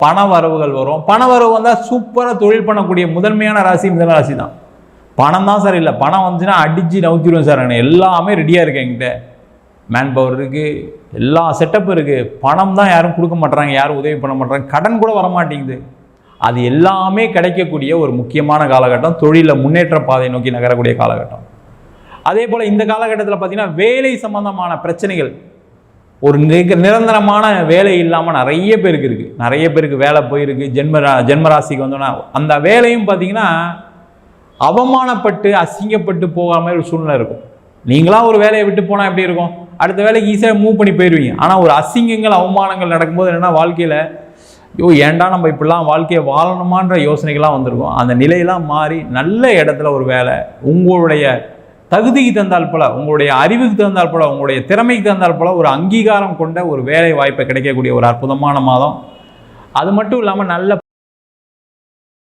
பண வரவுகள் வரும். பண வரவு வந்தால் சூப்பராக தொழில் பண்ணக்கூடிய முதன்மையான ராசி மிதுன ராசி தான். பணம் தான் சார் இல்லை, பணம் வந்துச்சுன்னா அடித்து நவுத்திடுவேன் சார். நான் எல்லாமே ரெடியாக இருக்கேன், என்கிட்ட மேன் பவர் இருக்குது, எல்லா செட்டப்பும் இருக்குது. பணம் தான் யாரும் கொடுக்க மாட்டுறாங்க, யாரும் உதவி பண்ண மாட்டுறாங்க, கடன் கூட வரமாட்டேங்குது. அது எல்லாமே கிடைக்கக்கூடிய ஒரு முக்கியமான காலகட்டம், தொழிலில் முன்னேற்ற பாதை நோக்கி நகரக்கூடிய காலகட்டம். அதே போல் இந்த காலகட்டத்தில் பார்த்தீங்கன்னா வேலை சம்பந்தமான பிரச்சனைகள், ஒரு நிரந்தரமான வேலை இல்லாமல் நிறைய பேருக்கு இருக்குது. நிறைய பேருக்கு வேலை போயிருக்கு. ஜென்மராசிக்கு வந்தோன்னா அந்த வேலையும் பார்த்தீங்கன்னா அவமானப்பட்டு அசிங்கப்பட்டு போகாமல் ஒரு சூழ்நிலை இருக்கும். நீங்களாம் ஒரு வேலையை விட்டு போனால் எப்படி இருக்கும்? அடுத்த வேலைக்கு ஈஸியாக மூவ் பண்ணி போயிடுவீங்க. ஆனால் ஒரு அசிங்கங்கள் அவமானங்கள் நடக்கும்போது என்னென்னா வாழ்க்கையில் ஏன்டா நம்ம இப்படிலாம் வாழ்க்கையை வாழணுமான்ற யோசனைகள்லாம் வந்திருக்கும். அந்த நிலையெல்லாம் மாறி நல்ல இடத்துல ஒரு வேலை, உங்களுடைய தகுதிக்கு தந்தால் போல, உங்களுடைய அறிவுக்கு தந்தால் போல, உங்களுடைய திறமைக்கு தந்தால் போல ஒரு அங்கீகாரம் கொண்ட ஒரு வேலை வாய்ப்பை கிடைக்கக்கூடிய ஒரு அற்புதமான மாதம். அது மட்டும் இல்லாமல் நல்ல